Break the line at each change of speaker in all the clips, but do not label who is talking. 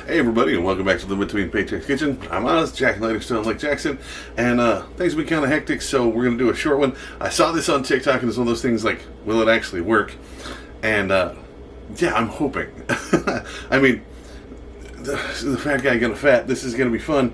Hey everybody, and welcome back to the Between Paychecks Kitchen. I'm Oz, Jack Lighter still in Lake Jackson, and things have been kind of hectic, so we're going to do a short one. I saw this on TikTok, and it's one of those things like, will it actually work? And yeah, I'm hoping. I mean, the fat guy gonna fat, this is going to be fun.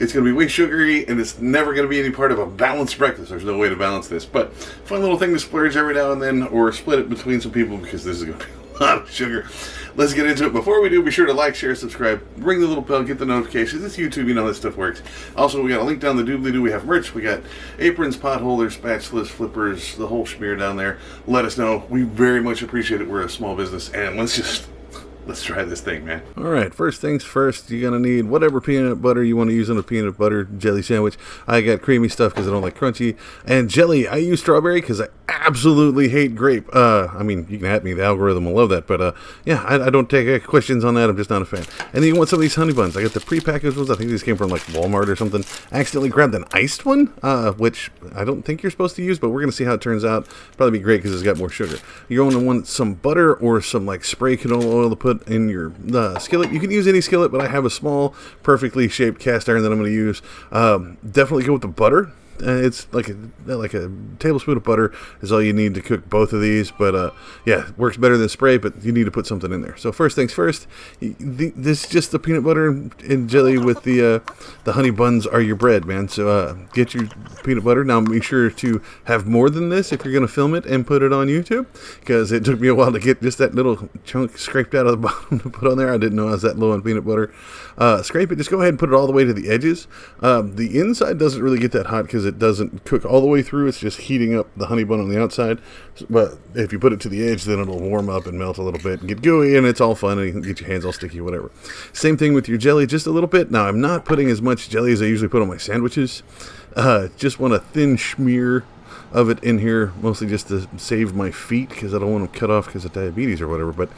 It's going to be way sugary, and it's never going to be any part of a balanced breakfast. There's no way to balance this, but fun little thing to splurge every now and then, or split it between some people, because this is going to be a lot of sugar. Let's get into it. Before we do, be sure to like, share, subscribe, ring the little bell, get the notifications. It's YouTube, you know how this stuff works. Also, we got a link down the doobly-doo. We have merch. We got aprons, pot holders, spatulas, flippers, the whole schmear down there. Let us know. We very much appreciate it. We're a small business, and let's try this thing, man. All right, first things first, you're going to need whatever peanut butter you want to use on a peanut butter jelly sandwich. I got creamy stuff because I don't like crunchy. And jelly, I use strawberry because I absolutely hate grape. I mean, you can at me, the algorithm will love that. But yeah, I don't take questions on that. I'm just not a fan. And then you want some of these honey buns. I got the prepackaged ones. I think these came from like Walmart or something. I accidentally grabbed an iced one, which I don't think you're supposed to use, but we're going to see how it turns out. Probably be great because it's got more sugar. You're going to want some butter or some like spray canola oil to put in your skillet. You can use any skillet, but I have a small, perfectly shaped cast iron that I'm going to use. Definitely go with the butter. It's like a tablespoon of butter is all you need to cook both of these. But yeah, it works better than spray, but you need to put something in there. So first things first, this is just the peanut butter and jelly with the honey buns are your bread, man. So get your peanut butter. Now make sure to have more than this if you're going to film it and put it on YouTube, because it took me a while to get just that little chunk scraped out of the bottom to put on there. I didn't know I was that low on peanut butter. Scrape it. Just go ahead and put it all the way to the edges. The inside doesn't really get that hot because it doesn't cook all the way through. It's just heating up the honey bun on the outside. But if you put it to the edge, then it'll warm up and melt a little bit and get gooey, and it's all fun, and you can get your hands all sticky, whatever. Same thing with your jelly, just a little bit. Now, I'm not putting as much jelly as I usually put on my sandwiches. Just want a thin schmear of it in here, mostly just to save my feet, because I don't want them cut off because of diabetes or whatever. But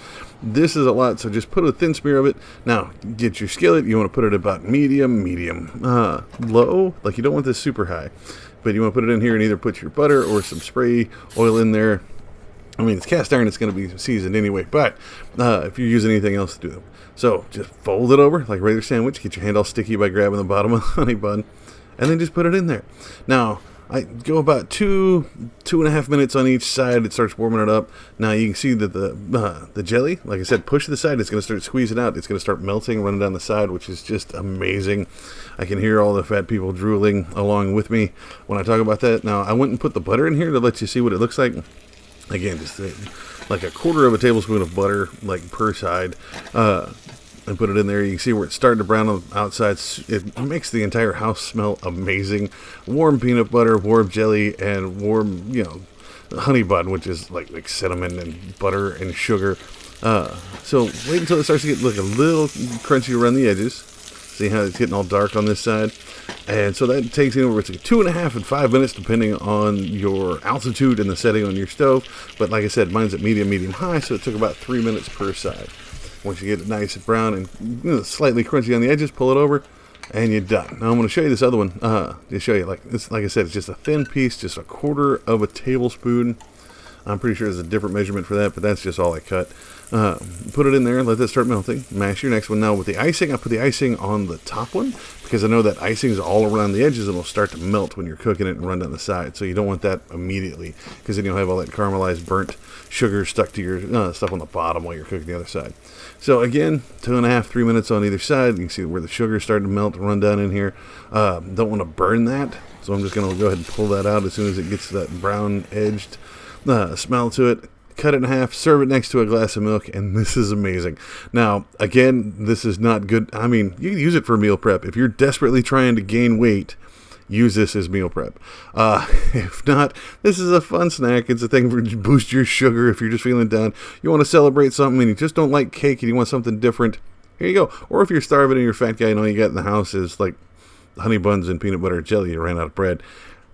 this is a lot, so just put a thin smear of it. Now, get your skillet. You want to put it about medium, low. Like, you don't want this super high, but you want to put it in here and either put your butter or some spray oil in there. I mean, it's cast iron, it's going to be seasoned anyway, but if you're using anything else, do them. So just fold it over like a regular sandwich. Get your hand all sticky by grabbing the bottom of the honey bun, and then just put it in there. Now, I go about 2.5 minutes on each side. It starts warming it up. Now you can see that the jelly, like I said, push to the side. It's going to start squeezing out. It's going to start melting, running down the side, which is just amazing. I can hear all the fat people drooling along with me when I talk about that. Now, I went and put the butter in here to let you see what it looks like. Again, just like a quarter of a tablespoon of butter, like per side. And put it in there. You can see where it's starting to brown on the outside. It makes the entire house smell amazing. Warm peanut butter, warm jelly, and warm, honey bun, which is like cinnamon and butter and sugar. So wait until it starts to get a little crunchy around the edges. See how it's getting all dark on this side? And so that takes anywhere between 2.5 and 5 minutes, depending on your altitude and the setting on your stove. But like I said, mine's at medium, high, so it took about 3 minutes per side. Once you get it nice and brown and slightly crunchy on the edges, pull it over, and you're done. Now I'm going to show you this other one. To show you, like I said, it's just a thin piece, just a quarter of a tablespoon. I'm pretty sure there's a different measurement for that, but that's just all I cut. Put it in there, let that start melting. Mash your next one. Now with the icing, I put the icing on the top one because I know that icing is all around the edges and it'll start to melt when you're cooking it and run down the side. So you don't want that immediately, because then you'll have all that caramelized burnt sugar stuck to your stuff on the bottom while you're cooking the other side. So again, 2.5, 3 minutes on either side. You can see where the sugar is starting to melt and run down in here. Don't want to burn that, so I'm just going to go ahead and pull that out as soon as it gets that brown edged smell to it. Cut it in half, serve it next to a glass of milk, and this is amazing. Now, again, this is not good. I mean, you can use it for meal prep. If you're desperately trying to gain weight, use this as meal prep. If not, this is a fun snack. It's a thing for boost your sugar if you're just feeling down. You want to celebrate something and you just don't like cake and you want something different. Here you go. Or if you're starving and you're a fat guy and all you got in the house is like honey buns and peanut butter and jelly, you ran out of bread.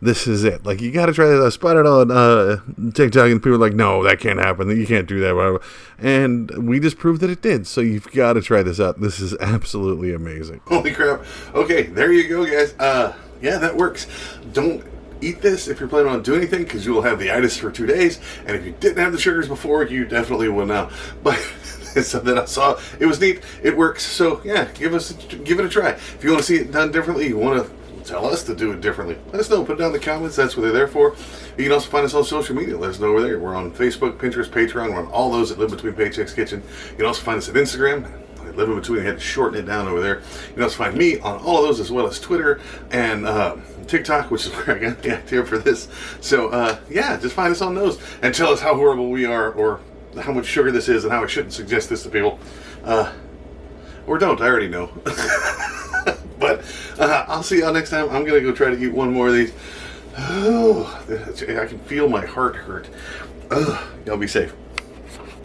This is it. Like, you got to try this. I spotted on TikTok, and people are like, no, that can't happen. You can't do that. Whatever. And we just proved that it did. So you've got to try this out. This is absolutely amazing. Holy crap. Okay, there you go, guys. Yeah, that works. Don't eat this if you're planning on doing anything, because you will have the itis for 2 days. And if you didn't have the sugars before, you definitely will now. But something I saw. It was neat. It works. So yeah, give it a try. If you want to see it done differently, you want to tell us to do it differently, let us know. Put it down in the comments. That's what they're there for. You can also find us on social media. Let us know we're there. We're on Facebook, Pinterest, Patreon. We're on all those at Live Between Paychecks Kitchen. You can also find us at Instagram. Live in Between. I had to shorten it down over there. You can also find me on all of those, as well as Twitter and TikTok, which is where I got the idea for this. So yeah, just find us on those and tell us how horrible we are, or how much sugar this is, and how I shouldn't suggest this to people. Or don't. I already know. But I'll see y'all next time. I'm going to go try to eat one more of these. Oh, I can feel my heart hurt. Y'all be safe.